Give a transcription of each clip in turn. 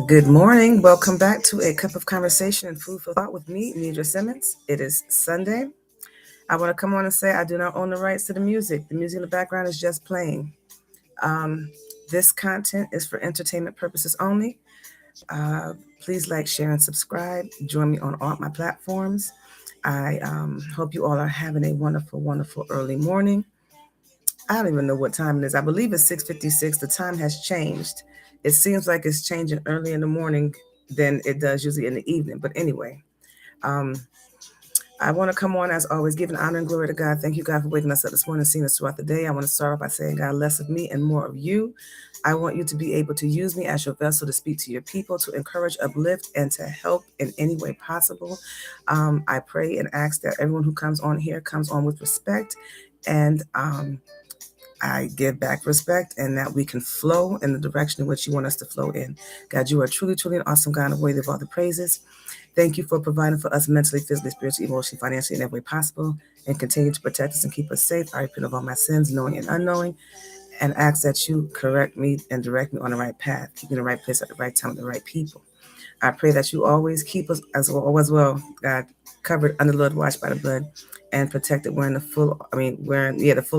Good morning. Welcome back to A Cup of Conversation and Food for Thought with me, Nidra Simmons. It is Sunday. I want to come on and say I do not own the rights to the music. The music in the background is just playing. Um, this content is for entertainment purposes only. Uh, Please like, share, and subscribe. Join me on all my platforms. I hope you all are having a wonderful, wonderful early morning. I don't even know what time it is. I believe it's 6:56. The time has changed. It seems like it's changing early in the morning than it does usually in the evening. But anyway, um, I want to come on as always, giving honor and glory to God. Thank you, God, for waking us up this morning, seeing us throughout the day. I want to start off by saying, God, less of me and more of you. I want you to be able to use me as your vessel to speak to your people, to encourage, uplift, and to help in any way possible. I pray and ask that everyone who comes on here comes on with respect and I give back respect and that we can flow in the direction in which you want us to flow in. God, you are truly, truly an awesome God and worthy of all the praises. Thank you for providing for us mentally, physically, spiritually, emotionally, financially, in every way possible, and continue to protect us and keep us safe. I repent of all my sins, knowing and unknowing, and ask that you correct me and direct me on the right path, keep me in the right place at the right time with the right people. I pray that you always keep us as well, God, covered under the blood, washed by the blood, and protected wearing the full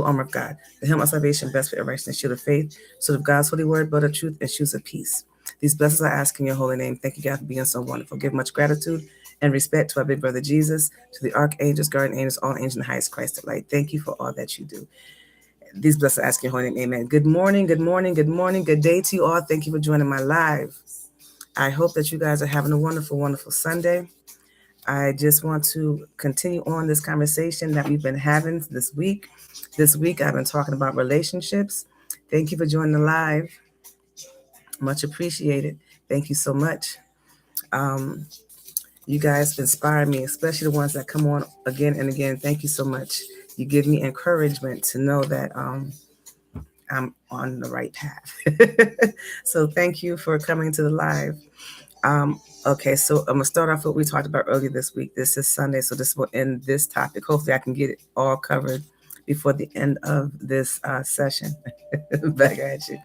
armor of God, the helmet of salvation, best for righteousness, shield of faith, sword of God's holy word, belt of truth, and shoes of peace. These blessings I ask in your holy name. Thank you, God, for being so wonderful. Give much gratitude and respect to our big brother Jesus, to the archangels, guardian angels, all angels in the highest Christ of light. Thank you for all that you do. These blessings I ask in your holy name. Amen. Good morning, good morning, good morning, good day to you all. Thank you for joining my live. I hope that you guys are having a wonderful, wonderful Sunday. I just want to continue on this conversation that we've been having this week. This week, I've been talking about relationships. Thank you for joining the live. Much appreciated. Thank you so much. Um, you guys inspire me, especially the ones that come on again and again. Thank you so much. You give me encouragement to know that I'm on the right path. So thank you for coming to the live. Okay, so I'm gonna start off what we talked about earlier this week. This is Sunday, so this will end this topic. Hopefully, I can get it all covered before the end of this session. Back at you.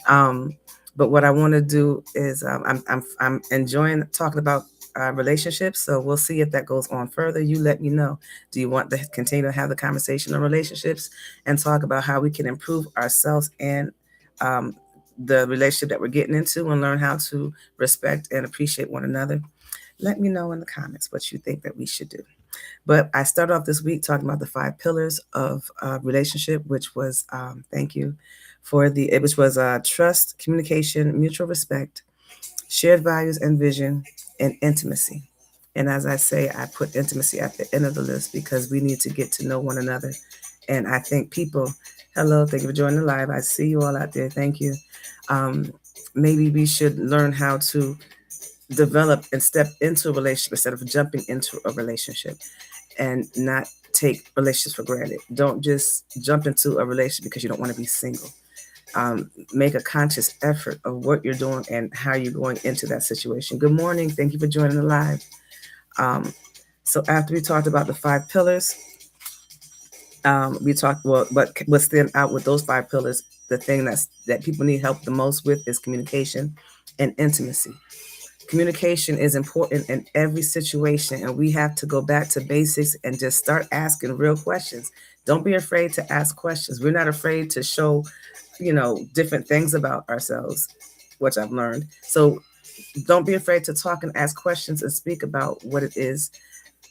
Um, but what I want to do is I'm enjoying talking about relationships. So we'll see if that goes on further. You let me know. Do you want to continue to have the conversation on relationships and talk about how we can improve ourselves and um, the relationship that we're getting into and learn how to respect and appreciate one another? Let me know in the comments what you think that we should do. But I started off this week talking about the 5 pillars of relationship, which was thank you for which was trust, communication, mutual respect, shared values and vision, and intimacy. And as I say, I put intimacy at the end of the list because we need to get to know one another. And I think people, hello, thank you for joining the live. I see you all out there. Thank you. Um, Maybe we should learn how to develop and step into a relationship instead of jumping into a relationship and not take relationships for granted. Don't just jump into a relationship because you don't want to be single. Make a conscious effort of what you're doing and how you're going into that situation. Good morning. Thank you for joining the live. Um, so after we talked about the 5 pillars, we talked what's then out with those 5 pillars. The thing that people need help the most with is communication and intimacy. Communication is important in every situation, and we have to go back to basics and just start asking real questions. Don't be afraid to ask questions. We're not afraid to show, different things about ourselves, which I've learned. So don't be afraid to talk and ask questions and speak about what it is.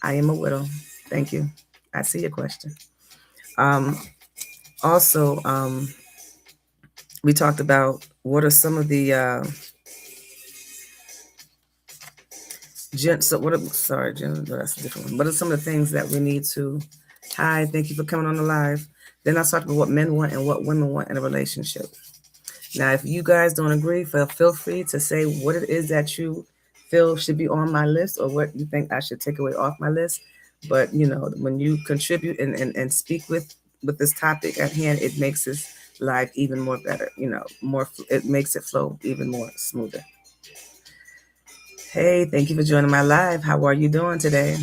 I am a widow. Thank you. I see your question. Um, also, we talked about what are some of the Jen, so what? Sorry, Jen, that's a different one. What are some of the things that we need to? Hi, thank you for coming on the live. Then I talked about what men want and what women want in a relationship. Now, if you guys don't agree, feel free to say what it is that you feel should be on my list or what you think I should take away off my list. But when you contribute and speak with this topic at hand, it makes this live even more better. It makes it flow even more smoother. Hey, thank you for joining my live. How are you doing today?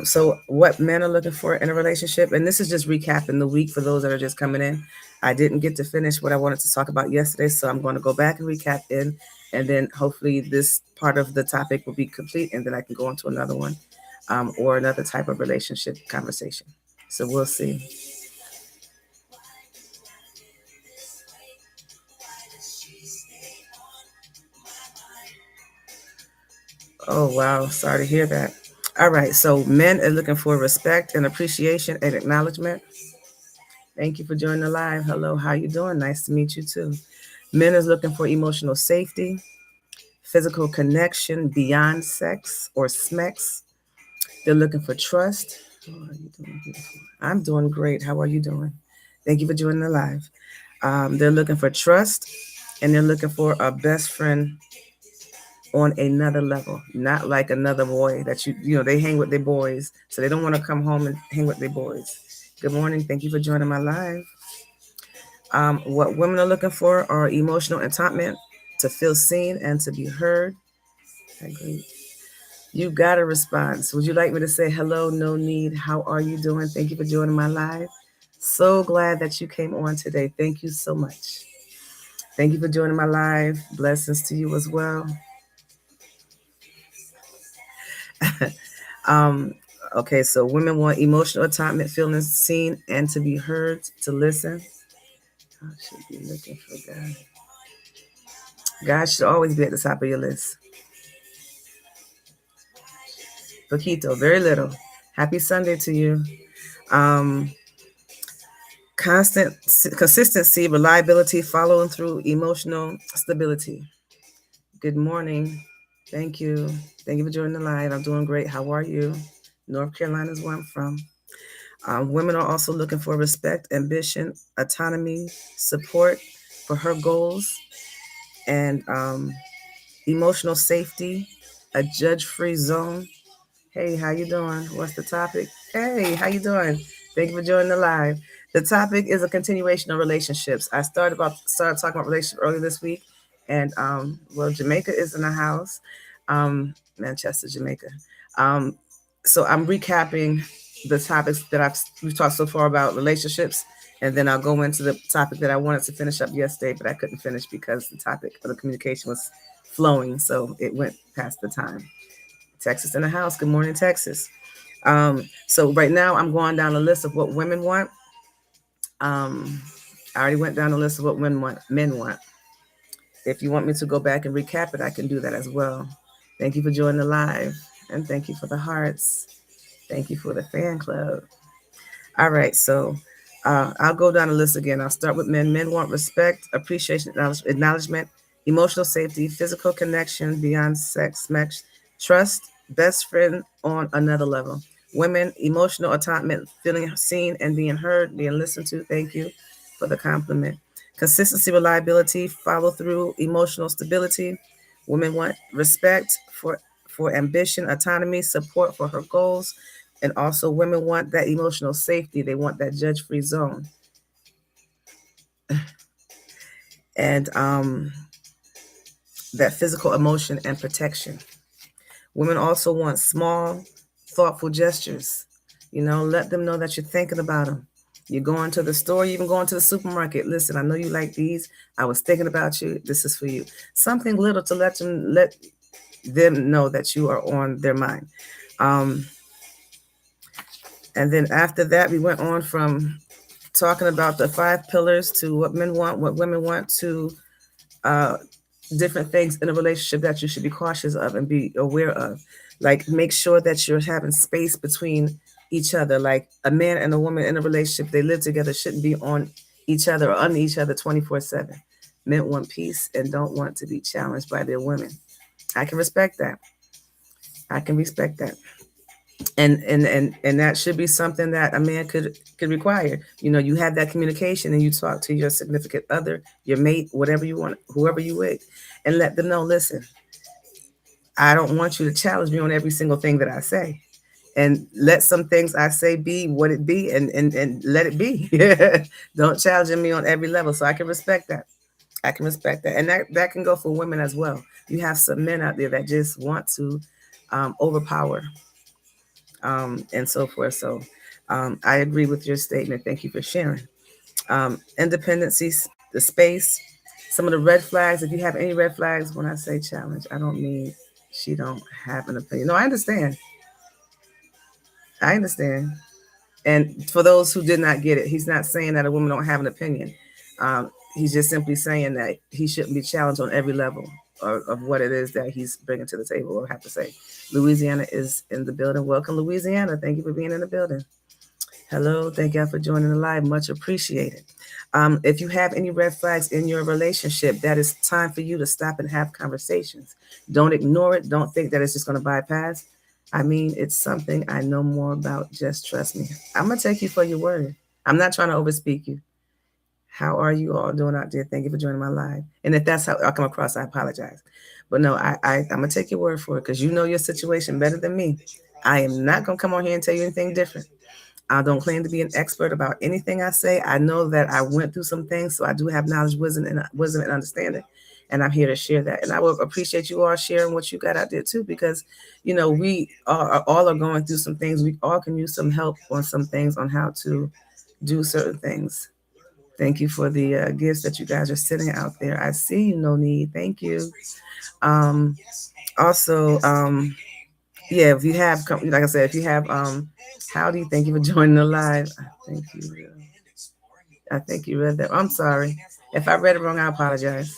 So what men are looking for in a relationship, and this is just recapping the week for those that are just coming in. I didn't get to finish what I wanted to talk about yesterday, so I'm going to go back and recap in, and then hopefully this part of the topic will be complete, and then I can go into another one, or another type of relationship conversation. So we'll see. Oh, wow. Sorry to hear that. All right. So men are looking for respect and appreciation and acknowledgement. Thank you for joining the live. Hello. How you doing? Nice to meet you too. Men is looking for emotional safety, physical connection beyond sex or SMEX. They're looking for trust. Oh, are you doing beautiful? I'm doing great. How are you doing? Thank you for joining the live. They're looking for trust, and they're looking for a best friend on another level, not like another boy that they hang with their boys, so they don't want to come home and hang with their boys. Good morning. Thank you for joining my live. What women are looking for are emotional entitlement, to feel seen and to be heard. I agree. You got a response. Would you like me to say hello? No need. How are you doing? Thank you for joining my live. So glad that you came on today. Thank you so much. Thank you for joining my live. Blessings to you as well. um, okay, so women want emotional attachment, feeling seen and to be heard, to listen. I should be looking for God. God should always be at the top of your list. Poquito, very little. Happy Sunday to you. Um, constant consistency, reliability, following through, emotional stability. Good morning. Thank you. Thank you for joining the live. I'm doing great. How are you? North Carolina is where I'm from. Women are also looking for respect, ambition, autonomy, support for her goals, and emotional safety, a judge-free zone. Hey, how you doing? What's the topic? Hey, how you doing? Thank you for joining the live. The topic is a continuation of relationships. I started talking about relationships earlier this week, and well, Jamaica is in the house, Manchester, Jamaica. Um, so I'm recapping the topics that we've talked so far about relationships, and then I'll go into the topic that I wanted to finish up yesterday, but I couldn't finish because the topic of the communication was flowing, so it went past the time. Texas in the house. Good morning, Texas. So right now I'm going down the list of what women want. I already went down the list of what men want. If you want me to go back and recap it, I can do that as well. Thank you for joining the live, and thank you for the hearts. Thank you for the fan club. All right, so I'll go down the list again. I'll start with men. Men want respect, appreciation, acknowledgement, emotional safety, physical connection beyond sex, match, trust, best friend on another level. Women, emotional attachment, feeling seen and being heard, being listened to. Thank you for the compliment. Consistency, reliability, follow through, emotional stability. Women want respect for ambition, autonomy, support for her goals. And also, women want that emotional safety. They want that judge-free zone. And that physical emotion and protection. Women also want small, thoughtful gestures. Let them know that you're thinking about them. You're going to the store, you even going to the supermarket. Listen, I know you like these. I was thinking about you. This is for you. Something little to let them know that you are on their mind. And then after that, we went on from talking about the 5 pillars to what men want, what women want, to different things in a relationship that you should be cautious of and be aware of. Like, make sure that you're having space between each other. Like, a man and a woman in a relationship, they live together, shouldn't be on each other or under each other 24/7. Men want peace and don't want to be challenged by their women. I can respect that. I can respect that. And that should be something that a man could require. You have that communication and you talk to your significant other, your mate, whatever you want, whoever you with, and let them know, listen, I don't want you to challenge me on every single thing that I say, and let some things I say be what it be, and let it be. Don't challenge me on every level. So I can respect that. I can respect that. And that can go for women as well. You have some men out there that just want to overpower and so forth. So I agree with your statement. Thank you for sharing. Independency, the space, some of the red flags. If you have any red flags, when I say challenge, I don't mean she don't have an opinion. No, I understand. I understand. And for those who did not get it, he's not saying that a woman don't have an opinion. He's just simply saying that he shouldn't be challenged on every level of what it is that he's bringing to the table. I have to say, Louisiana is in the building. Welcome, Louisiana. Thank you for being in the building. Hello. Thank y'all for joining the live. Much appreciated. If you have any red flags in your relationship, that is time for you to stop and have conversations. Don't ignore it. Don't think that it's just going to bypass. I mean, it's something I know more about. Just trust me. I'm going to take you for your word. I'm not trying to overspeak you. How are you all doing out there? Thank you for joining my live. And if that's how I come across, I apologize. But no, I'm going to take your word for it because you know your situation better than me. I am not going to come on here and tell you anything different. I don't claim to be an expert about anything I say. I know that I went through some things, so I do have knowledge, wisdom, and understanding, and I'm here to share that. And I will appreciate you all sharing what you got out there too, because you know we all are going through some things. We all can use some help on some things on how to do certain things. Thank you for the gifts that you guys are sending out there. I see you, no need. Thank you. Um, also, yeah, if you have, like I said, if you have, howdy, thank you for joining the live. I think you read that. I'm sorry. If I read it wrong, I apologize.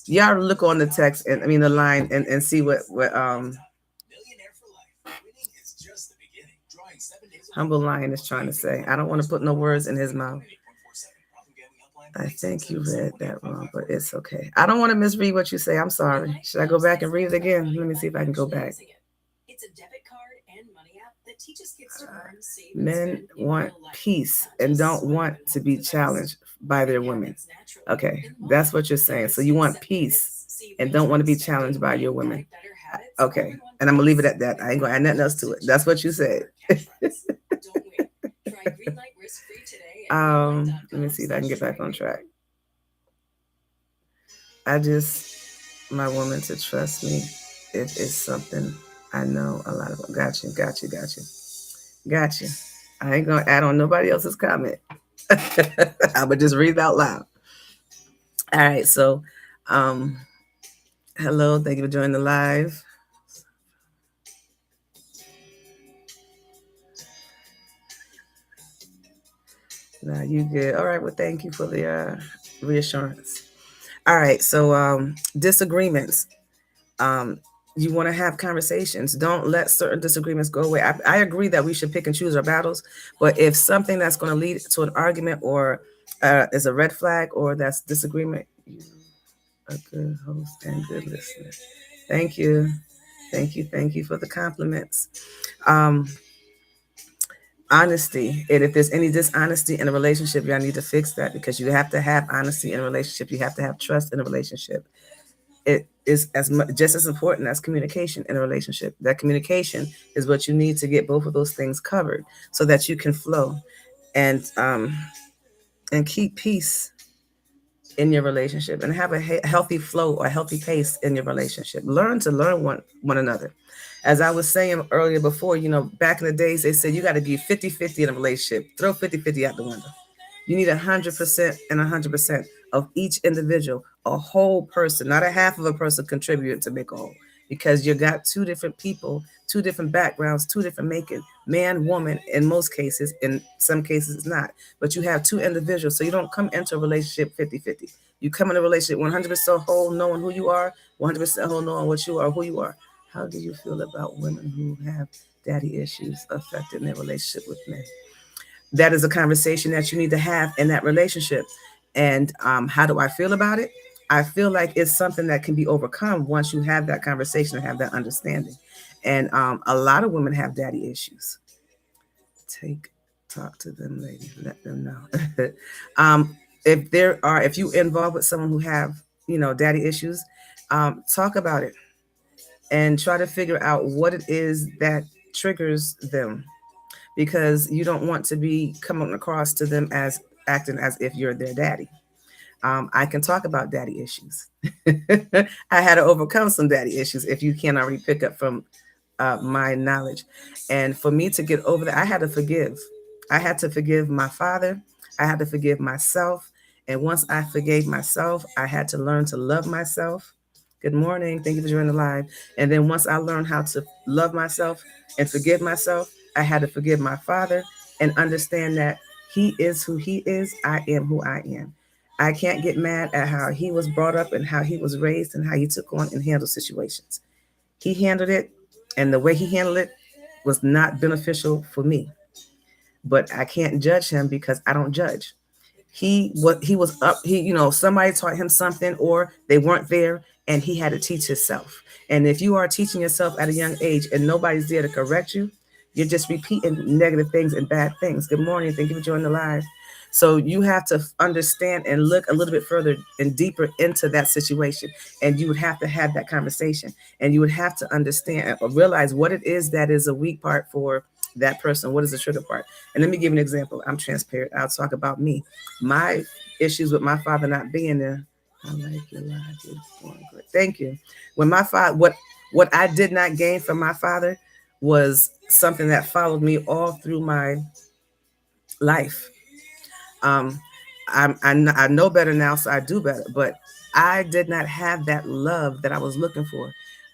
Y'all look on the text and I mean the line and see what Humble Lion is trying to say. I don't want to put no words in his mouth. I think you read that wrong, but it's okay. I don't want to misread what you say. I'm sorry. Should I go back and read it again? Let me see if I can go back. It's a debit card and money app that teaches kids to earn, save, men want peace and don't want to be challenged by their women. Okay, that's what you're saying. So you want peace and don't want to be challenged by your women. Okay, and I'm gonna leave it at that. I ain't gonna add nothing else to it. That's what you said. Let me see if I can get back on track. I just my woman to trust me if it's something I know a lot of. Got you. I ain't gonna add on nobody else's comment. I would just read it out loud. All right, so hello, thank you for joining the live. Nah, you good. All right, well, thank you for the reassurance. All right, so disagreements. You want to have conversations. Don't let certain disagreements go away. I agree that we should pick and choose our battles, but if something that's going to lead to an argument or is a red flag or that's disagreement, you a good host and good listener. Thank you for the compliments. Honesty, and if there's any dishonesty in a relationship, y'all need to fix that because you have to have honesty in a relationship. You have to have trust in a relationship. It is just as important as communication in a relationship. That communication is what you need to get both of those things covered so that you can flow and keep peace in your relationship and have a healthy flow or healthy pace in your relationship. Learn to learn one another. As I was saying earlier before, you know, back in the days, they said you got to be 50-50 in a relationship. Throw 50-50 out the window. You need 100% and 100% of each individual, a whole person, not a half of a person contributing to make a whole. Because you got two different people, two different backgrounds, two different making, man, woman, in most cases, in some cases it's not. But you have two individuals, so you don't come into a relationship 50-50. You come in a relationship 100% whole, knowing who you are, 100% whole, knowing what you are, who you are. How do you feel about women who have daddy issues affecting their relationship with men? That is a conversation that you need to have in that relationship. And how do I feel about it? I feel like it's something that can be overcome once you have that conversation and have that understanding. And a lot of women have daddy issues. Talk to them, ladies. Let them know. If you involved with someone who have, daddy issues, talk about it and try to figure out what it is that triggers them, because you don't want to be coming across to them as acting as if you're their daddy. I can talk about daddy issues. I had to overcome some daddy issues if you can't already pick up from my knowledge. And for me to get over that, I had to forgive. I had to forgive my father. I had to forgive myself. And once I forgave myself, I had to learn to love myself. Good morning. Thank you for joining the live. And then once I learned how to love myself and forgive myself, I had to forgive my father and understand that he is who he is. I am who I am. I can't get mad at how he was brought up and how he was raised and how he took on and handled situations. He handled it, and the way he handled it was not beneficial for me. But I can't judge him because I don't judge. He was up. Somebody taught him something, or they weren't there, and he had to teach himself. And if you are teaching yourself at a young age and nobody's there to correct you, you're just repeating negative things and bad things. Good morning. Thank you for joining the live. So you have to understand and look a little bit further and deeper into that situation. And you would have to have that conversation. And you would have to understand or realize what it is that is a weak part for that person. What is the trigger part? And let me give you an example. I'm transparent. I'll talk about me. My issues with my father not being there. I like your live. Thank you. When my father, what I did not gain from my father was something that followed me all through my life. Um, I know better now, so I do better. But I did not have that love that I was looking for.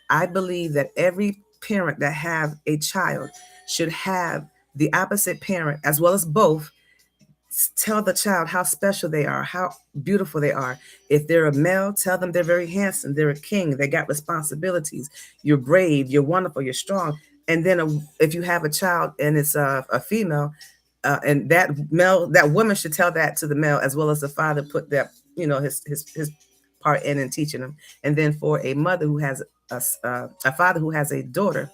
I believe that every parent that have a child should have the opposite parent as well as both tell the child how special they are, how beautiful they are. If they're a male, tell them they're very handsome, they're a king, they got responsibilities, you're brave, you're wonderful, you're strong. And then if you have a child and it's a female, and that woman should tell that to the male as well as the father put that, his part in teaching them. And then for a mother who has a father who has a daughter,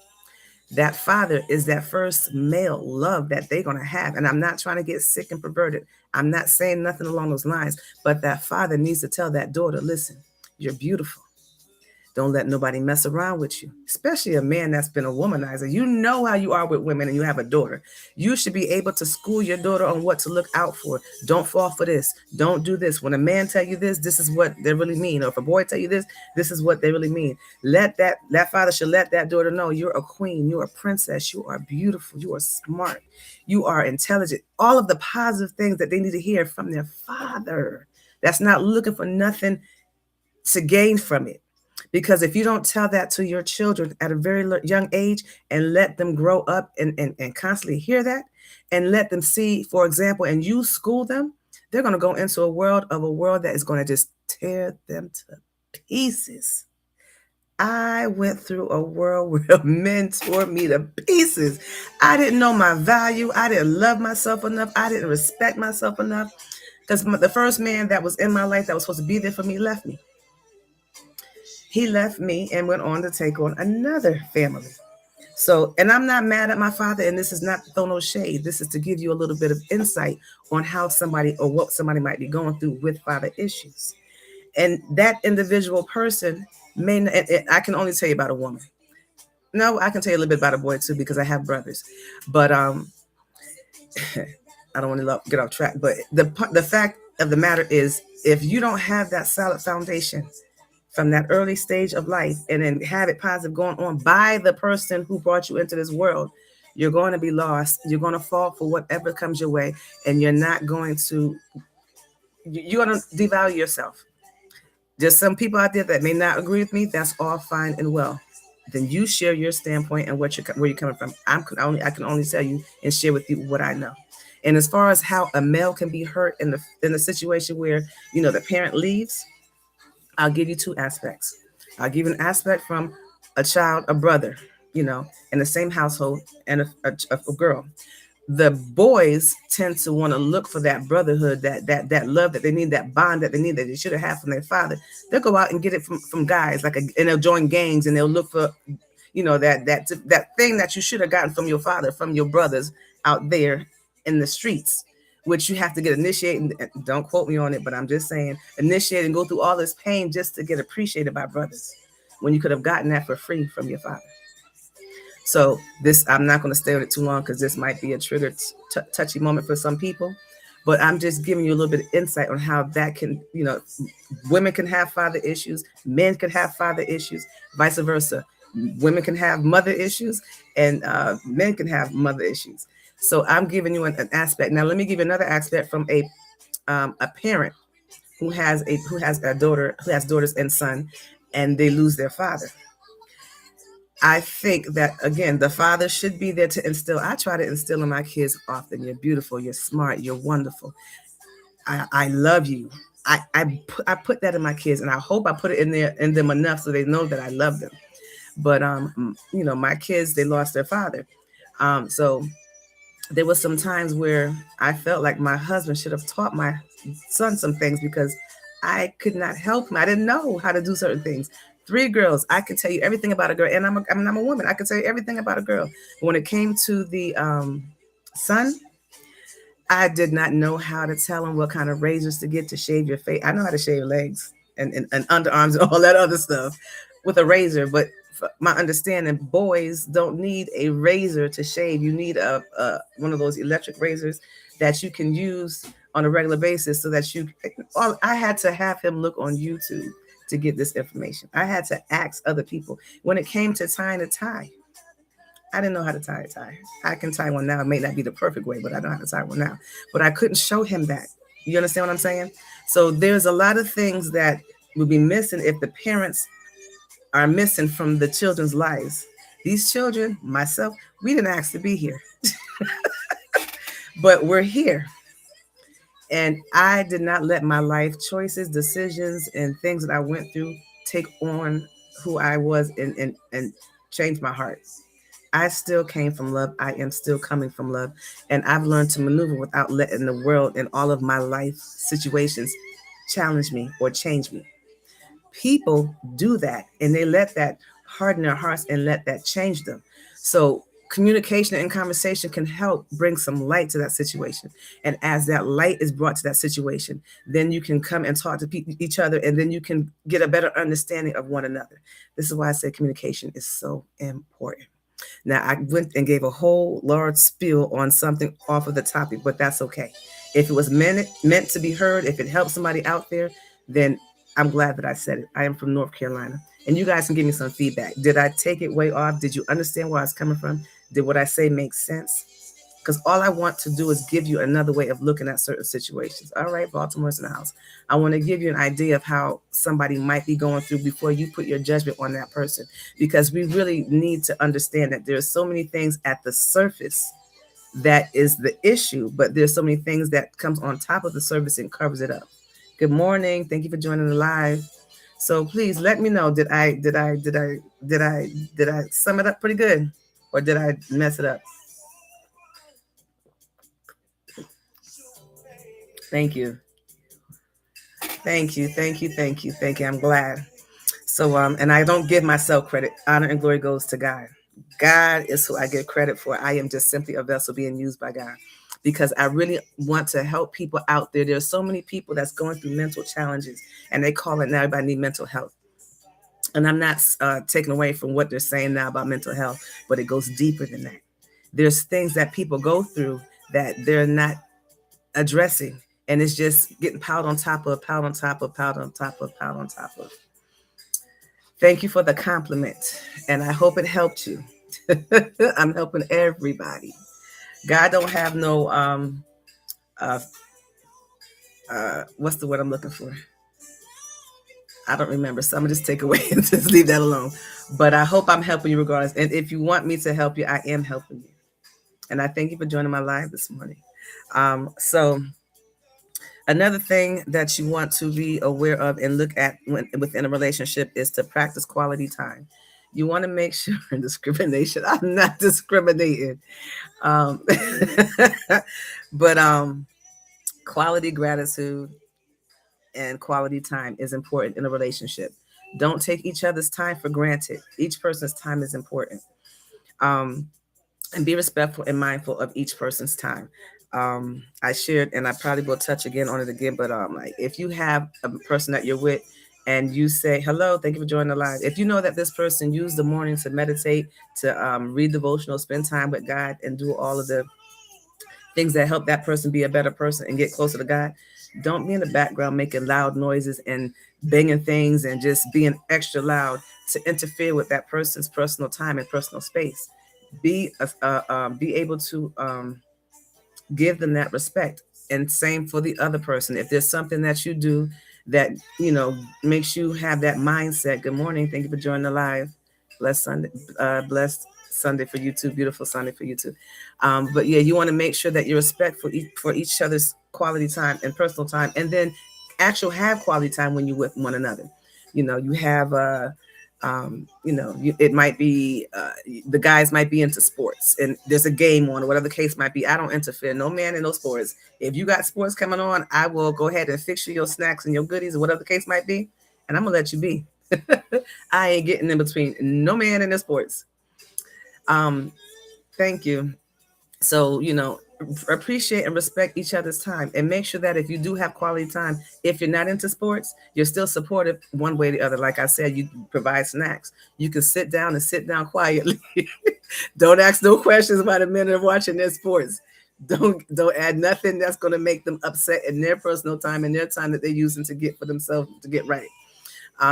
that father is that first male love that they're going to have. And I'm not trying to get sick and perverted. I'm not saying nothing along those lines, but that father needs to tell that daughter, listen, you're beautiful. Don't let nobody mess around with you, especially a man that's been a womanizer. You know how you are with women and you have a daughter. You should be able to school your daughter on what to look out for. Don't fall for this. Don't do this. When a man tell you this is what they really mean. Or if a boy tell you this is what they really mean. Let that father should let that daughter know you're a queen. You're a princess. You are beautiful. You are smart. You are intelligent. All of the positive things that they need to hear from their father. That's not looking for nothing to gain from it. Because if you don't tell that to your children at a very young age and let them grow up and constantly hear that and let them see, for example, and you school them, they're going to go into a world that is going to just tear them to pieces. I went through a world where men tore me to pieces. I didn't know my value. I didn't love myself enough. I didn't respect myself enough because the first man that was in my life that was supposed to be there for me left me. He left me and went on to take on another family. So, and I'm not mad at my father, and this is not to throw no shade. This is to give you a little bit of insight on how somebody or what somebody might be going through with father issues. And that individual person may not, I can only tell you about a woman. No, I can tell you a little bit about a boy too, because I have brothers. But I don't want to get off track. But the fact of the matter is, if you don't have that solid foundation from that early stage of life and then have it positive going on by the person who brought you into this world, you're going to be lost. You're going to fall for whatever comes your way, and you're going to devalue yourself. There's some people out there that may not agree with me. That's all fine and well. Then you share your standpoint and where you're coming from. I can only tell you and share with you what I know. And as far as how a male can be hurt in the situation where the parent leaves, I'll give you two aspects. I'll give you an aspect from a child, a brother, in the same household, and a girl. The boys tend to want to look for that brotherhood, that love that they need, that bond that they need, that they should have had from their father. They'll go out and get it from guys, and they'll join gangs, and they'll look for, that thing that you should have gotten from your father, from your brothers out there in the streets, which you have to get initiated. Don't quote me on it, but I'm just saying, initiate and go through all this pain just to get appreciated by brothers when you could have gotten that for free from your father. So I'm not going to stay on it too long because this might be a trigger, touchy moment for some people. But I'm just giving you a little bit of insight on how that can, women can have father issues, men can have father issues, vice versa. Women can have mother issues, and men can have mother issues. So I'm giving you an aspect. Now let me give you another aspect from a parent who has a daughter, who has daughters and son, and they lose their father. I think that again, the father should be there to instill. I try to instill in my kids often: you're beautiful, you're smart, you're wonderful. I love you. I put that in my kids, and I hope I put it in them enough so they know that I love them. But you know, my kids, they lost their father. So there was some times where I felt like my husband should have taught my son some things because I could not help him. I didn't know how to do certain things. Three girls, I can tell you everything about a girl, and I'm a woman. I can tell you everything about a girl. When it came to the son, I did not know how to tell him what kind of razors to get to shave your face. I know how to shave legs and underarms and all that other stuff with a razor, but my understanding, boys don't need a razor to shave. You need a one of those electric razors that you can use on a regular basis, so that you. I had to have him look on YouTube to get this information. I had to ask other people. When it came to tying a tie, I didn't know how to tie a tie. I can tie one now. It may not be the perfect way, but I know how to tie one now. But I couldn't show him that. You understand what I'm saying? So there's a lot of things that would be missing if the parents are missing from the children's lives. These children, myself, we didn't ask to be here, but we're here. And I did not let my life choices, decisions, and things that I went through take on who I was and change my heart. I still came from love. I am still coming from love. And I've learned to maneuver without letting the world and all of my life situations challenge me or change me. People do that, and they let that harden their hearts and let that change them. So communication and conversation can help bring some light to that situation. And as that light is brought to that situation, then you can come and talk to each other, and then you can get a better understanding of one another. This is why I say communication is so important. Now, I went and gave a whole large spiel on something off of the topic, but that's okay. If it was meant to be heard, if it helped somebody out there, then I'm glad that I said it. I am from North Carolina, and you guys can give me some feedback. Did I take it way off? Did you understand where I was coming from? Did what I say make sense? Because all I want to do is give you another way of looking at certain situations. All right, Baltimore's in the house. I want to give you an idea of how somebody might be going through before you put your judgment on that person. Because we really need to understand that there's so many things at the surface that is the issue, but there's so many things that comes on top of the surface and covers it up. Good morning. Thank you for joining the live. So please let me know. Did I sum it up pretty good, or did I mess it up? Thank you. Thank you. Thank you. Thank you. Thank you. I'm glad. So and I don't give myself credit. Honor and glory goes to God. God is who I give credit for. I am just simply a vessel being used by God, because I really want to help people out there. There's so many people that's going through mental challenges, and they call it now everybody need mental health. And I'm not taking away from what they're saying now about mental health, but it goes deeper than that. There's things that people go through that they're not addressing, and it's just getting piled on top of, piled on top of, piled on top of, piled on top of. Thank you for the compliment, and I hope it helped you. I'm helping everybody. God don't have no uh what's the word I'm looking for? I don't remember. So I'm gonna just take away and just leave that alone. But I hope I'm helping you regardless. And if you want me to help you, I am helping you. And I thank you for joining my live this morning. So another thing that you want to be aware of and look at within a relationship is to practice quality time. You want to make sure discrimination. I'm not discriminating. Um, but quality gratitude and quality time is important in a relationship. Don't take each other's time for granted. Each person's time is important. Um, and be respectful and mindful of each person's time. I shared, and I probably will touch again on it again, but like if you have a person that you're with and you say, hello, thank you for joining the live. If you know that this person used the morning to meditate, to read devotional, spend time with God, and do all of the things that help that person be a better person and get closer to God, don't be in the background making loud noises and banging things and just being extra loud to interfere with that person's personal time and personal space. Be able to give them that respect, and same for the other person. If there's something that you do that makes you have that mindset. Good morning, thank you for joining the live. Blessed Sunday. Blessed Sunday for you too. Beautiful Sunday for you too. But yeah, you want to make sure that you respect for each other's quality time and personal time, and then actual have quality time when you're with one another. You have it might be the guys might be into sports and there's a game on or whatever the case might be. I don't interfere, no man in those sports. If you got sports coming on, I will go ahead and fix you your snacks and your goodies or whatever the case might be, and I'm gonna let you be. I ain't getting in between no man in the sports. Thank you. So, appreciate and respect each other's time, and make sure that if you do have quality time, if you're not into sports, you're still supportive one way or the other. Like I said, you provide snacks. You can sit down and sit down quietly. Don't ask no questions about a minute watching their sports. Don't add nothing that's going to make them upset in their personal time and their time that they're using to get for themselves to get right.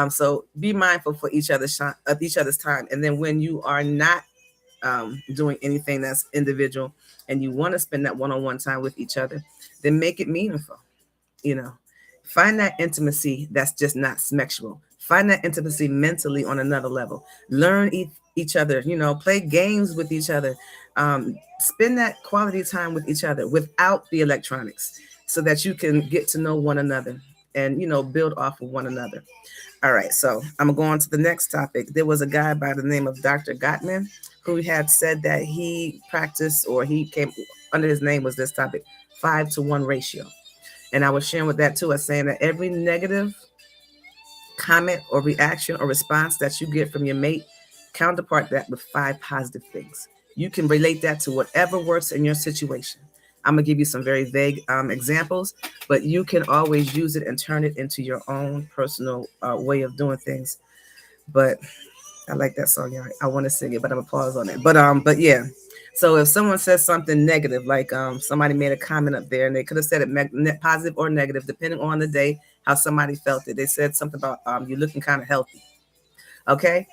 So be mindful for each other's time, and then when you are not doing anything that's individual and you want to spend that one-on-one time with each other, then make it meaningful. you know Find that intimacy that's just not sexual. Find that intimacy mentally on another level. Learn each other, play games with each other. Spend that quality time with each other without the electronics, so that you can get to know one another and build off of one another. All right, so I'm gonna go on to the next topic. There was a guy by the name of Dr. Gottman who had said that he practiced, or he came under his name was this topic, 5-to-1 ratio. And I was sharing with that too, as saying that every negative comment or reaction or response that you get from your mate, counterpart that with 5 positive things. You can relate that to whatever works in your situation. I'm gonna give you some very vague examples, but you can always use it and turn it into your own personal way of doing things. But I like that song, y'all. I want to sing it, but I'm gonna pause on it. But yeah. So if someone says something negative, like somebody made a comment up there, and they could have said it positive or negative, depending on the day, how somebody felt it. They said something about you looking kind of healthy. Okay.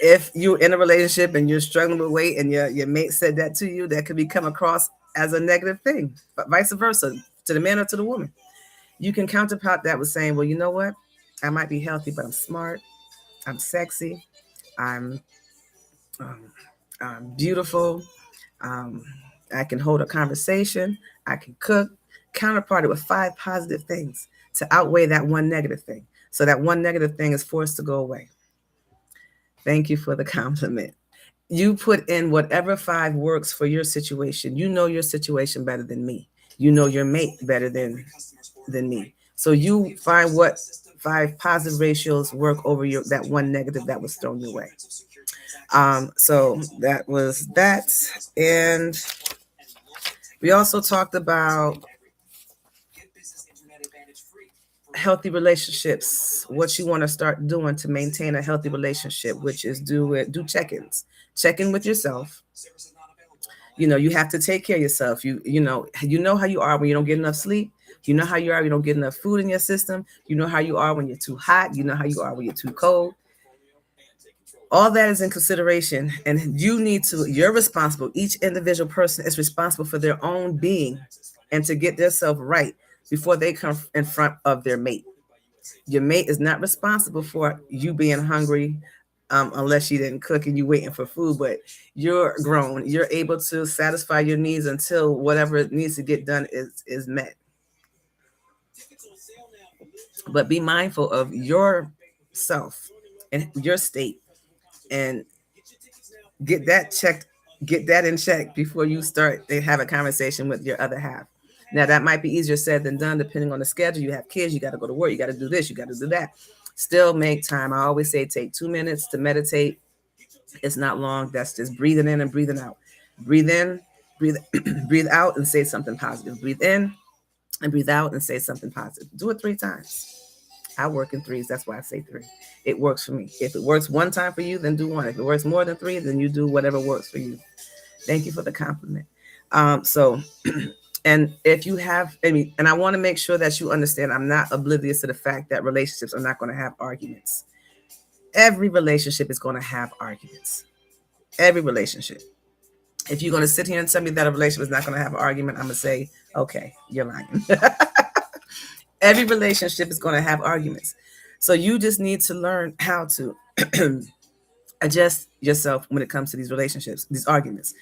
If you're in a relationship and you're struggling with weight, and your mate said that to you, that could be come across as a negative thing, but vice versa, to the man or to the woman. You can counterpart that with saying, well, you know what? I might be healthy, but I'm smart. I'm sexy. I'm um, beautiful. Um, I can hold a conversation. I can cook. Counterpart it with 5 positive things to outweigh that one negative thing. So that one negative thing is forced to go away. Thank you for the compliment. You put in whatever 5 works for your situation. You know your situation better than me. You know your mate better than me. So you find what 5 positive ratios work over that one negative that was thrown your way. So that was that. And we also talked about healthy relationships, what you want to start doing to maintain a healthy relationship, which is do check-ins. Check in with yourself. You have to take care of yourself. You know how you are when you don't get enough sleep. You know how you are when you don't get enough food in your system. You know how you are when you're too hot. You know how you are when you're too cold. All that is in consideration, and you're responsible. Each individual person is responsible for their own being and to get themselves right before they come in front of their mate. Your mate is not responsible for you being hungry, unless you didn't cook and you waiting for food, but you're grown. You're able to satisfy your needs until whatever needs to get done is met. But be mindful of yourself and your state, and get that checked, get that in check before you start to have a conversation with your other half. Now that might be easier said than done, depending on the schedule. You have kids, you got to go to work, you got to do this, you got to do that. Still make time. I always say take 2 minutes to meditate. It's not long. That's just breathing in and breathing out. Breathe in, breathe breathe out, and say something positive. Breathe in and breathe out and say something positive. Do it 3 times. I work in 3s. That's why I say 3. It works for me. If it works one time for you, then do 1. If it works more than 3, then you do whatever works for you. Thank you for the compliment. So And if you have, I mean, and I want to make sure that you understand, I'm not oblivious to the fact that relationships are not going to have arguments. Every relationship is going to have arguments. Every relationship. If you're going to sit here and tell me that a relationship is not going to have an argument, I'm going to say, okay, you're lying. Every relationship is going to have arguments. So you just need to learn how to adjust yourself when it comes to these relationships, these arguments.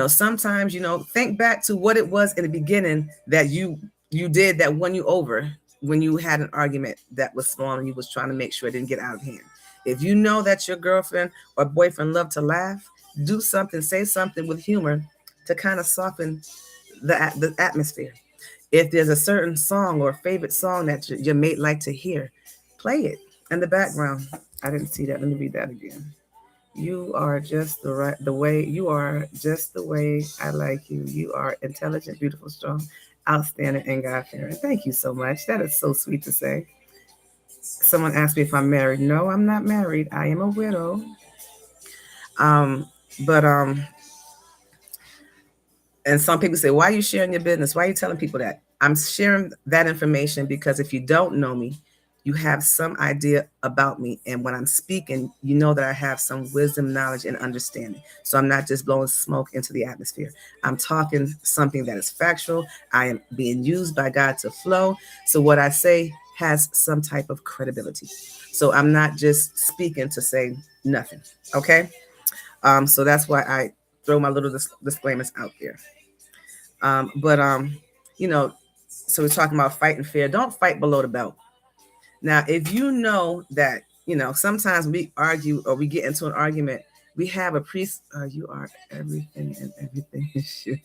Sometimes, think back to what it was in the beginning that you did that won you over when you had an argument that was small and you was trying to make sure it didn't get out of hand. If you know that your girlfriend or boyfriend love to laugh, do something, say something with humor to kind of soften the atmosphere. If there's a certain song or favorite song that your mate like to hear, play it in the background. I didn't see that. Let me read that again. You are just the way you are, just the way I like you. You are intelligent, beautiful, strong, outstanding, and God fearing. Thank you so much. That is so sweet to say. Someone asked me if I'm married. No, I'm not married. I am a widow. But and some people say, why are you sharing your business? Why are you telling people that? I'm sharing that information because if you don't know me, you have some idea about me. And when I'm speaking, you know that I have some wisdom, knowledge, and understanding. So I'm not just blowing smoke into the atmosphere. I'm talking something that is factual. I am being used by God to flow. So what I say has some type of credibility. So I'm not just speaking to say nothing. Okay. So that's why I throw my little disclaimers out there. But so we're talking about fighting fair. Don't fight below the belt. Now, if you know that, sometimes we argue or we get into an argument, we have a priest. You are everything and everything is you.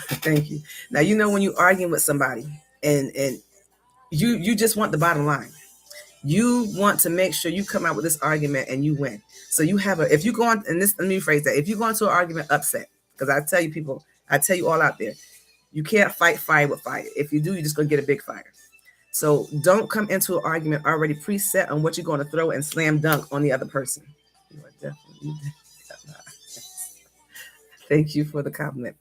Thank you. Now, when you arguing with somebody and you just want the bottom line. You want to make sure you come out with this argument and you win. So you have if you go on, and this, let me rephrase that. If you go into an argument upset, because I tell you all out there, you can't fight fire with fire. If you do, you're just going to get a big fire. So don't come into an argument already preset on what you're going to throw and slam dunk on the other person. You are definitely. Thank you for the compliment.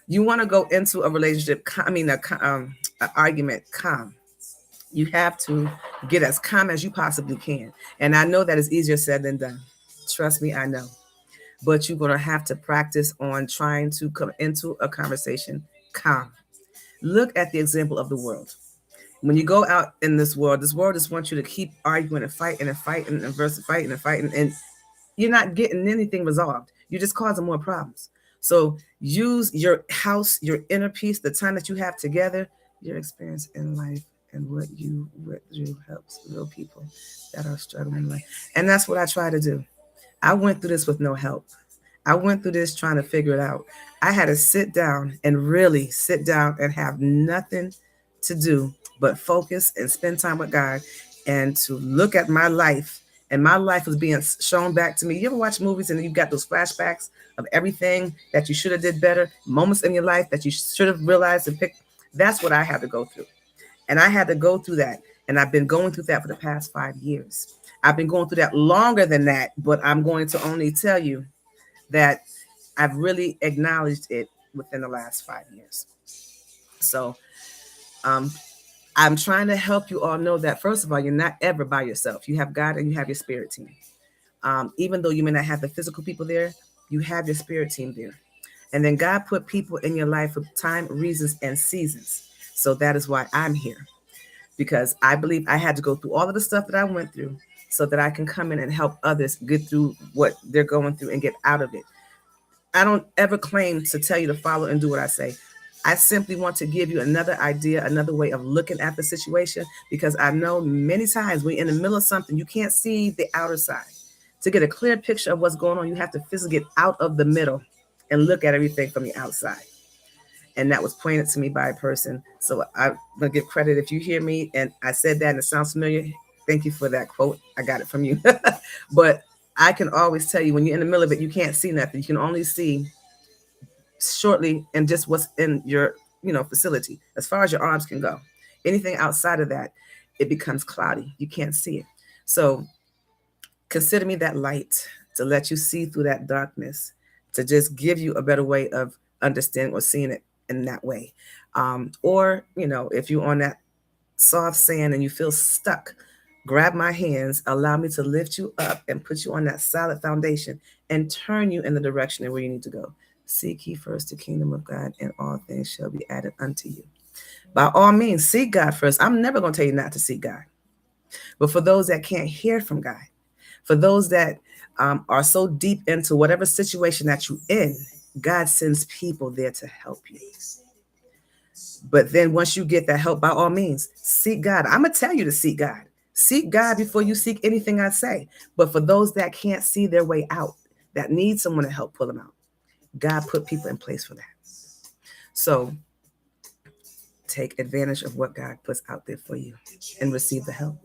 You want to go into a relationship, an argument calm. You have to get as calm as you possibly can. And I know that is easier said than done. Trust me, I know. But you're going to have to practice on trying to come into a conversation calm. Look at the example of the world. When you go out in this world just wants you to keep arguing and fighting and fighting and versus fighting and fighting, and you're not getting anything resolved. You're just causing more problems. So use your house, your inner peace, the time that you have together, your experience in life, and what you went through helps real people that are struggling in life. And that's what I try to do. I went through this with no help. I went through this trying to figure it out. I had to sit down and really sit down and have nothing to do but focus and spend time with God and to look at my life. And my life was being shown back to me. You ever watch movies and you've got those flashbacks of everything that you should have did better, moments in your life that you should have realized and picked? That's what I had to go through. And I had to go through that. And I've been going through that for the past 5 years. I've been going through that longer than that, but I'm going to only tell you that I've really acknowledged it within the last 5 years. So I'm trying to help you all know that, first of all, you're not ever by yourself. You have God and you have your spirit team. Even though you may not have the physical people there, you have your spirit team there. And then God put people in your life for time, reasons, and seasons. So that is why I'm here. Because I believe I had to go through all of the stuff that I went through so that I can come in and help others get through what they're going through and get out of it. I don't ever claim to tell you to follow and do what I say. I simply want to give you another idea, another way of looking at the situation, because I know many times when you're in the middle of something, you can't see the outer side. To get a clear picture of what's going on, you have to physically get out of the middle and look at everything from the outside. And that was pointed to me by a person. So I'm going to give credit if you hear me and I said that and it sounds familiar. Thank you for that quote. I got it from you. But I can always tell you when you're in the middle of it, you can't see nothing. You can only see shortly and just what's in your facility as far as your arms can go. Anything outside of that, it becomes cloudy. You can't see it. So consider me that light to let you see through that darkness, to just give you a better way of understanding or seeing it in that way. Or, if you're on that soft sand and you feel stuck, grab my hands, allow me to lift you up and put you on that solid foundation and turn you in the direction of where you need to go. Seek ye first the kingdom of God, and all things shall be added unto you. By all means, seek God first. I'm never going to tell you not to seek God. But for those that can't hear from God, for those that are so deep into whatever situation that you're in, God sends people there to help you. But then once you get that help, by all means, seek God. I'm going to tell you to seek God. Seek God before you seek anything I say. But for those that can't see their way out, that need someone to help pull them out, God put people in place for that. So take advantage of what God puts out there for you and receive the help.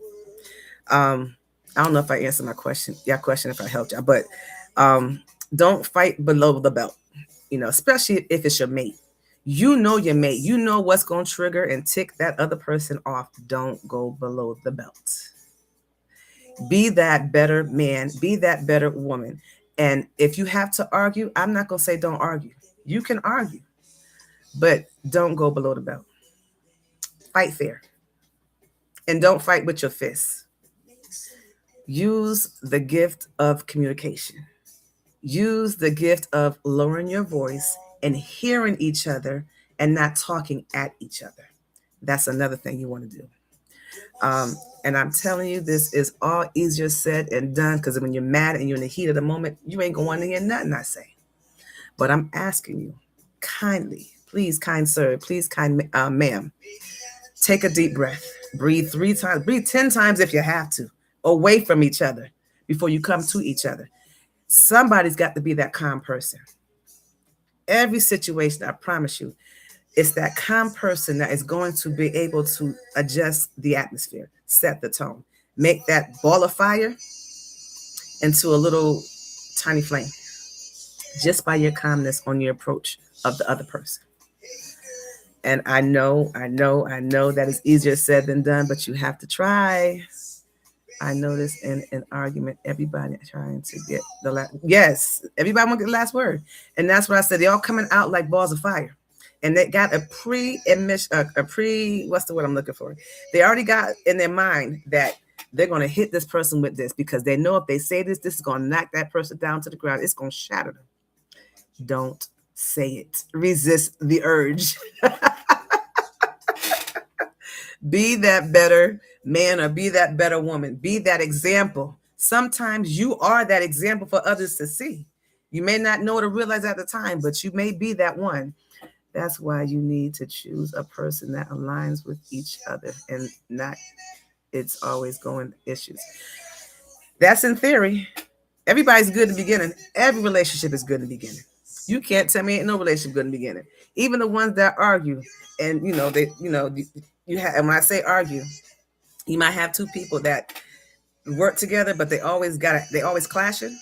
I don't know if I answered your question, if I helped y'all, but don't fight below the belt, especially if it's your mate. You know your mate. You know what's going to trigger and tick that other person off. Don't go below the belt. Be that better man. Be that better woman. And if you have to argue, I'm not going to say don't argue. You can argue, but don't go below the belt. Fight fair. And don't fight with your fists. Use the gift of communication. Use the gift of lowering your voice and hearing each other and not talking at each other. That's another thing you want to do. And I'm telling you, this is all easier said and done, because when you're mad and you're in the heat of the moment, you ain't going to want to hear nothing I say. But I'm asking you kindly, please, kind sir, please, kind ma'am, take a deep breath. Breathe 3 times. Breathe 10 times if you have to, away from each other before you come to each other. Somebody's got to be that calm person. Every situation, I promise you, it's that calm person that is going to be able to adjust the atmosphere, set the tone, make that ball of fire into a little tiny flame, just by your calmness on your approach of the other person. And I know that is easier said than done, but you have to try. I noticed in an argument, everybody trying to get the last. Yes, everybody want to get the last word. And that's what I said. They all coming out like balls of fire. And they got what's the word I'm looking for? They already got in their mind that they're going to hit this person with this, because they know if they say this is going to knock that person down to the ground. It's going to shatter them. Don't say it. Resist the urge. Be that better man or be that better woman. Be that example. Sometimes you are that example for others to see. You may not know to realize at the time, but you may be that one. That's why you need to choose a person that aligns with each other and not it's always going issues. That's in theory. Everybody's good in the beginning. Every relationship is good in the beginning. You can't tell me ain't no relationship good in the beginning. Even the ones that argue, and you have. And when I say argue, you might have 2 people that work together, but they always clashing.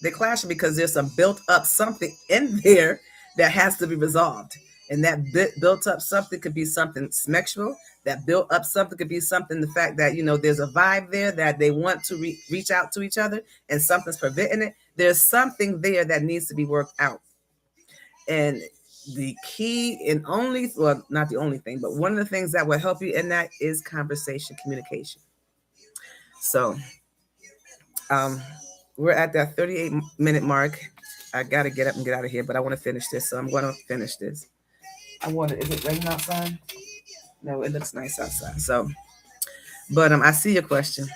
They're clashing because there's some built up something in there that has to be resolved. And that built up something could be something sexual. That built up something could be something, the fact that, there's a vibe there that they want to reach out to each other and something's preventing it. There's something there that needs to be worked out. And the key and only, well, not the only thing, but one of the things that will help you in that is conversation, communication. So we're at that 38-minute mark. I got to get up and get out of here, but I want to finish this. So I'm going to finish this. Is it raining outside? No, it looks nice outside. So, but I see your question.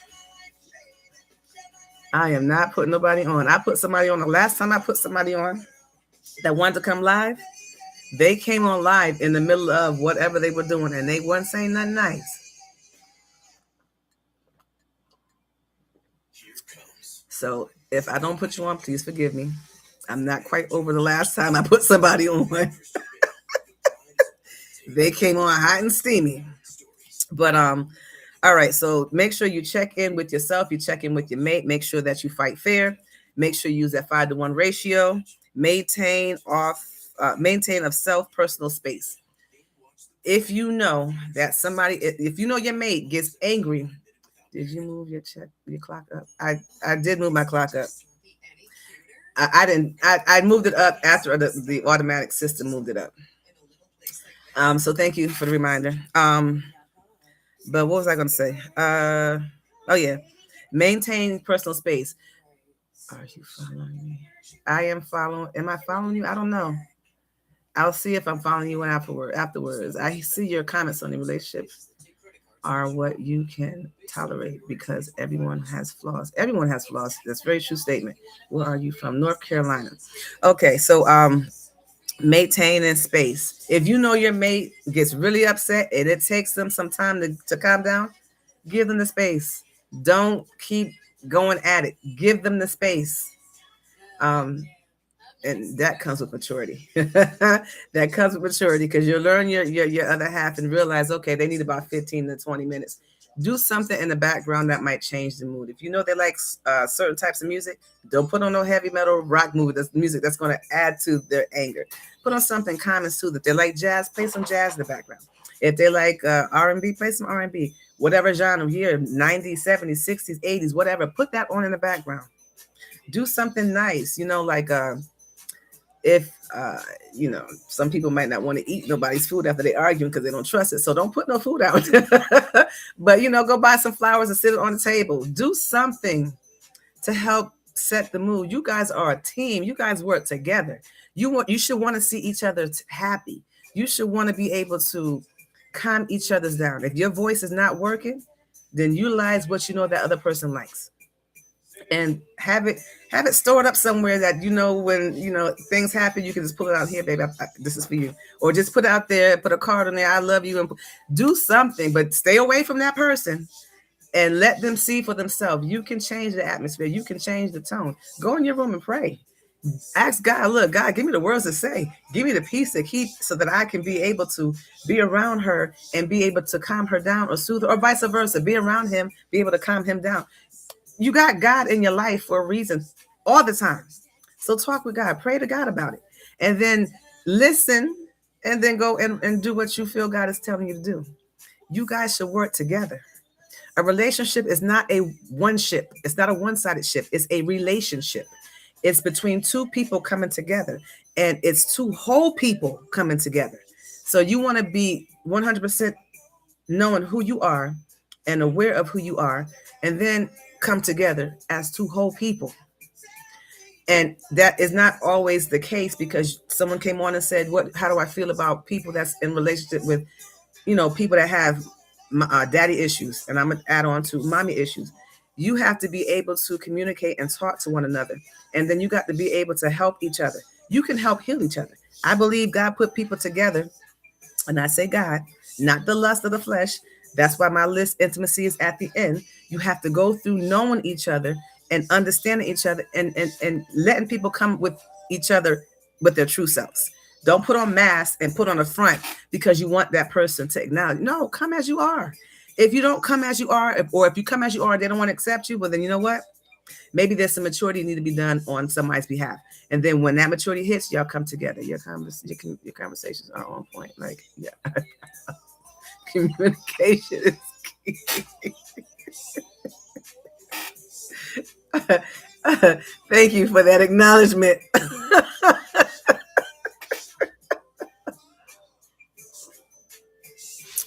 I am not putting nobody on. I put somebody on. The last time I put somebody on that wanted to come live, they came on live in the middle of whatever they were doing, and they weren't saying nothing nice. So if I don't put you on, please forgive me. I'm not quite over the last time I put somebody on. They came on hot and steamy. But all right, so make sure you check in with yourself, you check in with your mate, make sure that you fight fair, make sure you use that 5-to-1 ratio, maintain of self personal space. If you know that if you know your mate gets angry, did you move your clock up? I did move my clock up. I didn't. I moved it up after the automatic system moved it up. So thank you for the reminder. But what was I going to say? Oh yeah, maintain personal space. Are you following me? I am following. Am I following you? I don't know. I'll see if I'm following you afterwards. I see your comments on the relationship are what you can tolerate because everyone has flaws. Everyone has flaws. That's a very true statement. Where are you from? North Carolina. Okay, so maintaining space. If you know your mate gets really upset and it takes them some time to calm down, give them the space. Don't keep going at it. Give them the space. Um, and that comes with maturity. That comes with maturity because you'll learn your other half and realize, okay, they need about 15 to 20 minutes. Do something in the background that might change the mood. If you know they like certain types of music, don't put on no heavy metal rock music that's going to add to their anger. Put on something calm and soothing. If they like jazz, play some jazz in the background. If they like R&B, play some R&B. Whatever genre here, 90s, 70s, 60s, 80s, whatever. Put that on in the background. Do something nice, like if some people might not want to eat nobody's food after they arguing because they don't trust it, so don't put no food out. But go buy some flowers and sit it on the table. Do something to help set the mood. You guys are a team. You guys work together. You should want to see each other happy. You should want to be able to calm each other's down. If your voice is not working, then utilize what you know that other person likes and have it stored up somewhere that when things happen, you can just pull it out. Here, baby, this is for you. Or just put it out there, put a card on there, I love you, and do something. But stay away from that person and let them see for themselves. You can change the atmosphere. You can change the tone. Go in your room and pray. Ask God, look, God, give me the words to say. Give me the peace to keep so that I can be able to be around her and be able to calm her down or soothe her, or vice versa. Be around him, be able to calm him down. You got God in your life for a reason all the time. So talk with God, pray to God about it, and then listen, and then go and do what you feel God is telling you to do. You guys should work together. A relationship is not a one ship. It's not a one-sided ship. It's a relationship. It's between two people coming together, and it's two whole people coming together. So you want to be 100% knowing who you are and aware of who you are, and then come together as two whole people. And that is not always the case because someone came on and said, how do I feel about people that's in relationship with, people that have daddy issues? And I'm going to add on to mommy issues. You have to be able to communicate and talk to one another. And then you got to be able to help each other. You can help heal each other. I believe God put people together, and I say God, not the lust of the flesh. That's why my list intimacy is at the end. You have to go through knowing each other and understanding each other and letting people come with each other with their true selves. Don't put on masks and put on a front because you want that person to acknowledge. No, come as you are. If you don't come as you are, or if you come as you are, they don't want to accept you, well, then you know what? Maybe there's some maturity need to be done on somebody's behalf. And then when that maturity hits, y'all come together. Your conversations are on point. Like, yeah. Communication is key. Thank you for that acknowledgement.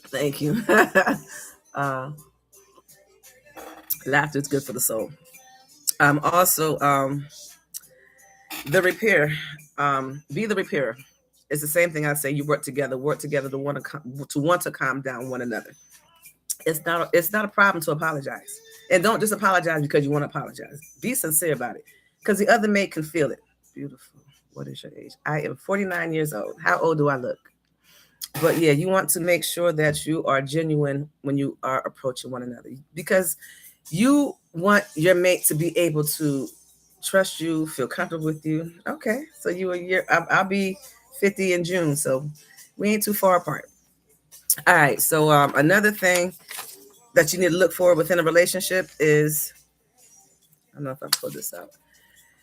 Thank you. uh, Laughter is good for the soul. Also, the repair. Be the repairer. It's the same thing I say. You work together to want to calm down one another. It's not a problem to apologize, and don't just apologize because you want to apologize. Be sincere about it, because the other mate can feel it. Beautiful. What is your age? I am 49 years old. How old do I look? But yeah, you want to make sure that you are genuine when you are approaching one another, because you want your mate to be able to trust you, feel comfortable with you. Okay, so you a year. I'll be 50 in June, so we ain't too far apart. All right. So another thing that you need to look for within a relationship is, I don't know if I pulled this out.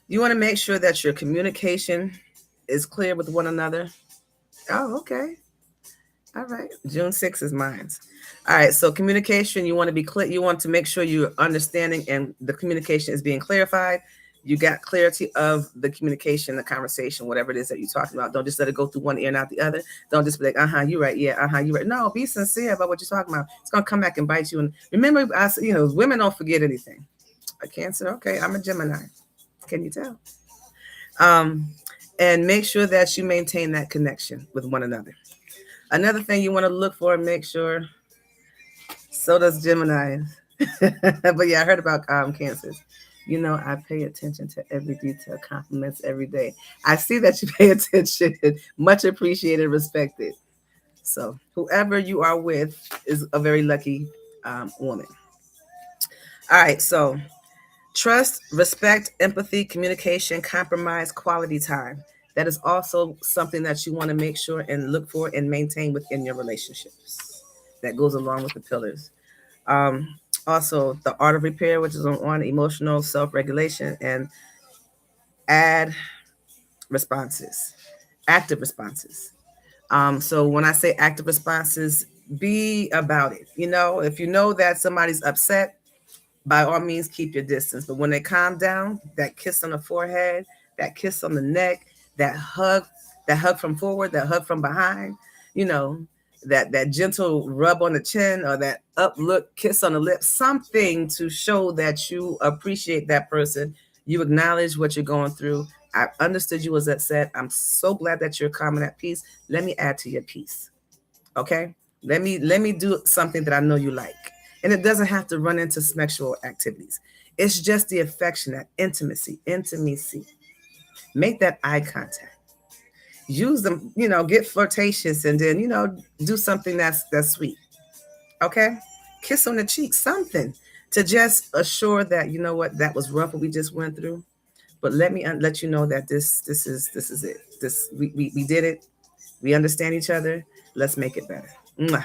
You want to make sure that your communication is clear with one another. Oh, okay. All right. June 6th is mine. All right. So communication, you want to be clear. You want to make sure you're understanding and the communication is being clarified. You got clarity of the communication, the conversation, whatever it is that you're talking about. Don't just let it go through one ear and out the other. Don't just be like, you're right. Yeah, you're right. No, be sincere about what you're talking about. It's going to come back and bite you. And remember, women don't forget anything. A Cancer, okay, I'm a Gemini. Can you tell? And make sure that you maintain that connection with one another. Another thing you want to look for and make sure, so does Gemini. But yeah, I heard about Cancers. I pay attention to every detail, compliments every day. I see that you pay attention. Much appreciated, respected. So whoever you are with is a very lucky woman. All right, so trust, respect, empathy, communication, compromise, quality time. That is also something that you want to make sure and look for and maintain within your relationships. That goes along with the pillars. Um, Also, the art of repair, which is on emotional self-regulation, and add responses, active responses. So when I say active responses, be about it. If you know that somebody's upset, by all means, keep your distance. But when they calm down, that kiss on the forehead, that kiss on the neck, that hug from forward, that hug from behind, you know, that gentle rub on the chin or that up look, kiss on the lips, something to show that you appreciate that person. You acknowledge what you're going through. I understood you was upset. I'm so glad that you're calm and at peace. Let me add to your peace. Okay? Let me do something that I know you like. And it doesn't have to run into sexual activities. It's just the affection, that intimacy. Make that eye contact. Use them, get flirtatious and then, do something that's sweet. Okay? Kiss on the cheek, something to just assure that, you know what, that was rough what we just went through. But let me let you know that this is it. We did it. We understand each other. Let's make it better. Mwah.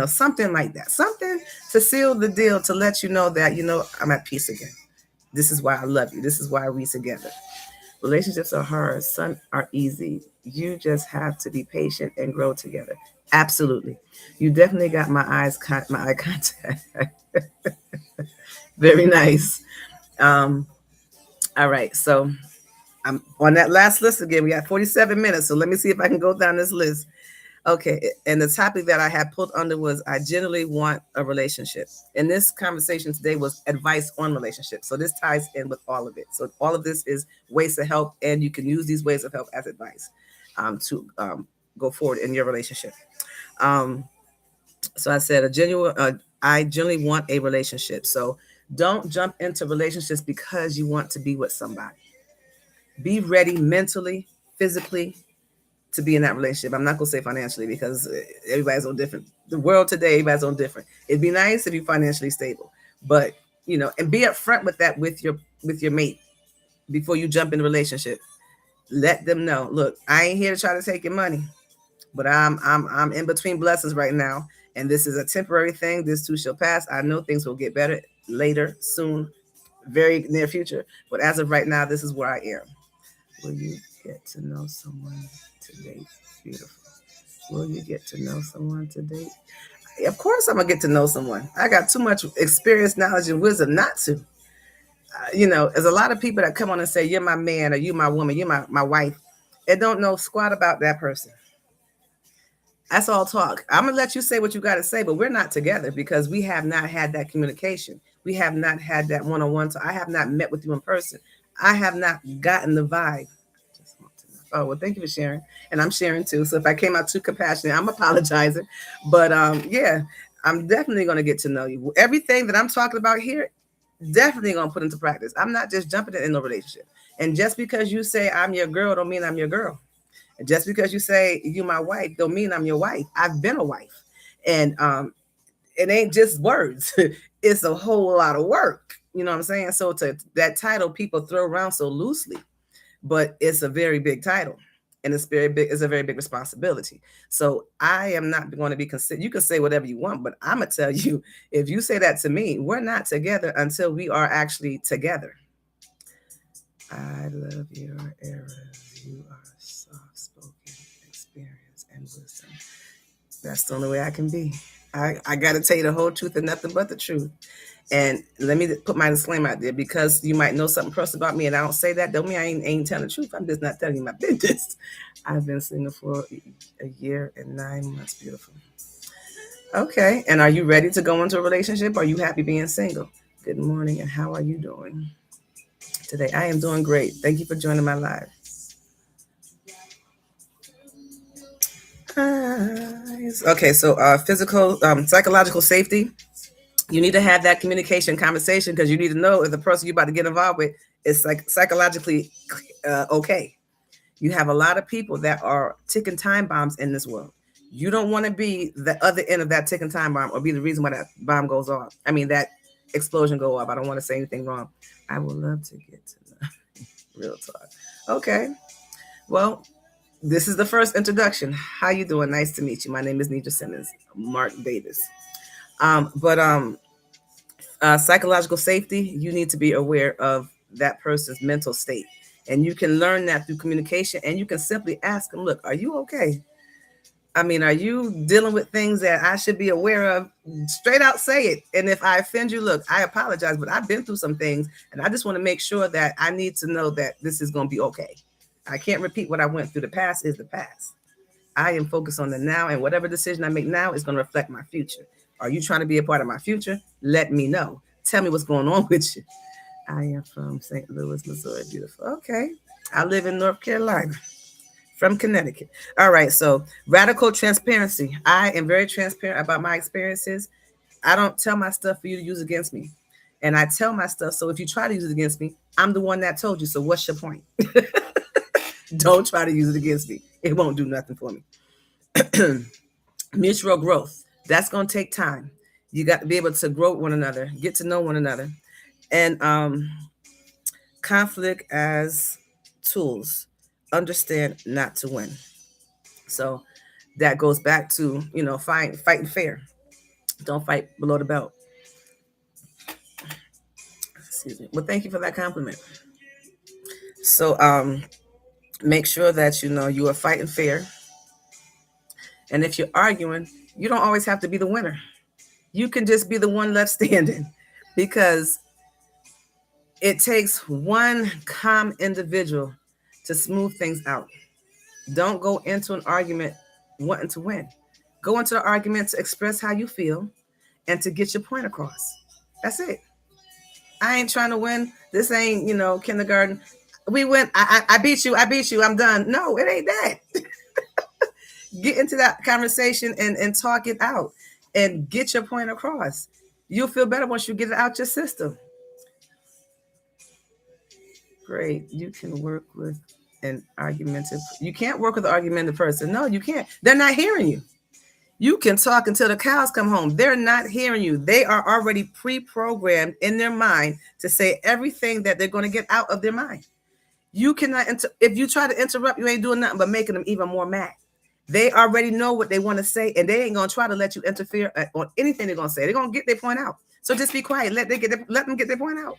Something like that. Something to seal the deal to let you know that, I'm at peace again. This is why I love you. This is why we're together. Relationships are hard. Some are easy. You just have to be patient and grow together. Absolutely. You definitely got my eye contact. Very nice. All right. So I'm on that last list again. We got 47 minutes. So let me see if I can go down this list. Okay, and the topic that I had put under was I generally want a relationship. And this conversation today was advice on relationships. So this ties in with all of it. So all of this is ways to help, and you can use these ways of help as advice to go forward in your relationship. So I said I generally want a relationship. So don't jump into relationships because you want to be with somebody. Be ready mentally, physically, to be in that relationship. I'm not gonna say financially because everybody's on different. The world today, everybody's on different. It'd be nice if you're financially stable, but and be upfront with that with your mate before you jump in a relationship. Let them know, look, I ain't here to try to take your money, but I'm in between blessings right now, and this is a temporary thing. This too shall pass. I know things will get better later, soon, very near future. But as of right now, this is where I am. Will you get to know someone today? Beautiful. Will you get to know someone today? Of course, I'm gonna get to know someone. I got too much experience, knowledge, and wisdom not to. There's a lot of people that come on and say, "You're my man," or "You my woman," "You my wife," and don't know squat about that person. That's all talk. I'm gonna let you say what you got to say, but we're not together because we have not had that communication. We have not had that one-on-one. So I have not met with you in person. I have not gotten the vibe. Oh, well, thank you for sharing. And I'm sharing too. So if I came out too compassionate, I'm apologizing. But yeah, I'm definitely going to get to know you. Everything that I'm talking about here, definitely going to put into practice. I'm not just jumping in a relationship. And just because you say I'm your girl, don't mean I'm your girl. And just because you say you my wife, don't mean I'm your wife. I've been a wife. And it ain't just words. It's a whole lot of work. You know what I'm saying? So to that title people throw around so loosely, but it's a very big title and it's very big. It's a very big responsibility. So I am not going to be considered. You can say whatever you want, but I'm going to tell you, if you say that to me, we're not together until we are actually together. I love your errors. You are soft-spoken, experience, and wisdom. That's the only way I can be. I got to tell you the whole truth and nothing but the truth. And let me put my disclaimer out there, because you might know something personal about me and I don't say that, don't mean I ain't telling the truth. I'm just not telling you my business. I've been single for a year and 9 months. Beautiful. Okay. And are you ready to go into a relationship? Are you happy being single? Good morning. And how are you doing today? I am doing great. Thank you for joining my live. Okay. So physical, psychological safety. You need to have that communication conversation, because you need to know if the person you're about to get involved with is psychologically okay. You have a lot of people that are ticking time bombs in this world. You don't want to be the other end of that ticking time bomb or be the reason why that bomb goes off. I mean, that explosion go off. I don't want to say anything wrong. I would love to get to the real talk. Okay. Well, this is the first introduction. How you doing? Nice to meet you. My name is Nidra Simmons, Mark Davis. Psychological safety, you need to be aware of that person's mental state. And you can learn that through communication, and you can simply ask them, look, are you okay? I mean, are you dealing with things that I should be aware of? Straight out say it. And if I offend you, look, I apologize, but I've been through some things, and I just want to make sure that I need to know that this is going to be okay. I can't repeat what I went through. The past is the past. I am focused on the now, and whatever decision I make now is going to reflect my future. Are you trying to be a part of my future? Let me know. Tell me what's going on with you. I am from St. Louis, Missouri. Beautiful. Okay. I live in North Carolina, from Connecticut. All right. So, radical transparency. I am very transparent about my experiences. I don't tell my stuff for you to use against me. And I tell my stuff, so if you try to use it against me, I'm the one that told you. So, what's your point? Don't try to use it against me. It won't do nothing for me. Mutual growth. That's going to take time. You got to be able to grow with one another, get to know one another. And conflict as tools. Understand not to win. So that goes back to, fighting fair. Don't fight below the belt. Excuse me. Well, thank you for that compliment. So make sure that you are fighting fair. And if you're arguing, you don't always have to be the winner. You can just be the one left standing, because it takes one calm individual to smooth things out. Don't go into an argument wanting to win. Go into the argument to express how you feel and to get your point across. That's it. I ain't trying to win. This ain't, kindergarten. We went. I beat you. I beat you. I'm done. No, it ain't that. Get into that conversation and talk it out and get your point across. You'll feel better once you get it out your system. Great. You can work with an argumentative. You can't work with an argumentative person. No, you can't. They're not hearing you. You can talk until the cows come home. They're not hearing you. They are already pre-programmed in their mind to say everything that they're going to get out of their mind. You cannot, if you try to interrupt, you ain't doing nothing but making them even more mad. They already know what they want to say, and they ain't going to try to let you interfere on anything they're going to say. They're going to get their point out. So just be quiet. Let them get their point out.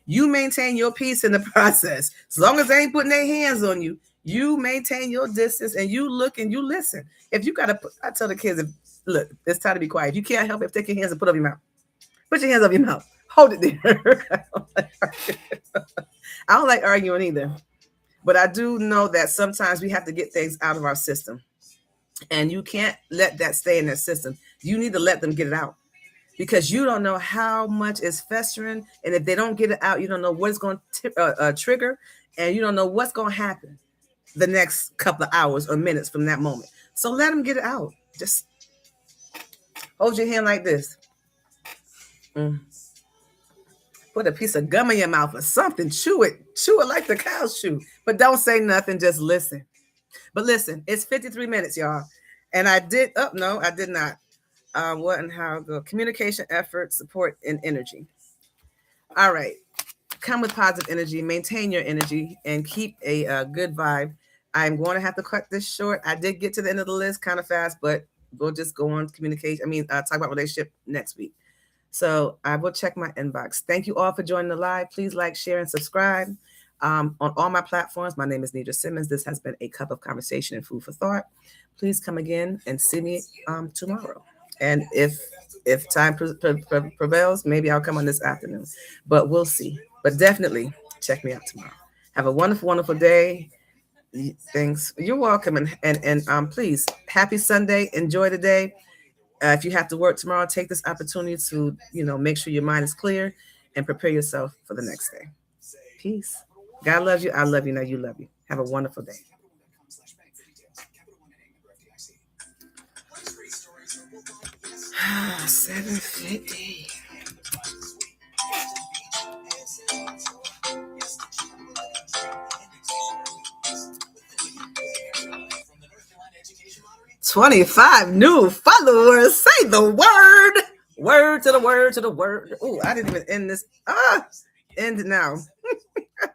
You maintain your peace in the process. As long as they ain't putting their hands on you, you maintain your distance and you look and you listen. If you got to, I tell the kids, look, it's time to be quiet. If you can't help it, take your hands and put up your mouth. Put your hands up your mouth. Hold it there. I don't like arguing either. But I do know that sometimes we have to get things out of our system. And you can't let that stay in their system. You need to let them get it out, because you don't know how much is festering. And if they don't get it out, you don't know what it's going to trigger. And you don't know what's going to happen the next couple of hours or minutes from that moment. So let them get it out. Just hold your hand like this. Put a piece of gum in your mouth or something. Chew it like the cows chew. But don't say nothing. Just listen. But listen, it's 53 minutes, y'all. And I did, no, I did not. What and how go? Communication, effort, support, and energy. All right. Come with positive energy, maintain your energy, and keep a good vibe. I'm going to have to cut this short. I did get to the end of the list kind of fast, but we'll just go on communication. Talk about relationship next week. So I will check my inbox. Thank you all for joining the live. Please like, share, and subscribe. On all my platforms. My name is Nidra Simmons. This has been a cup of conversation and food for thought. Please come again and see me tomorrow. And if time prevails, maybe I'll come on this afternoon. But we'll see. But definitely check me out tomorrow. Have a wonderful, wonderful day. Thanks. You're welcome. And please, happy Sunday. Enjoy the day. If you have to work tomorrow, take this opportunity to, make sure your mind is clear and prepare yourself for the next day. Peace. God loves you. I love you. Now you love you. Have a wonderful day. 7:50. $25 new followers. Say the word. Word to the word to the word. Oh, I didn't even end this. End it now.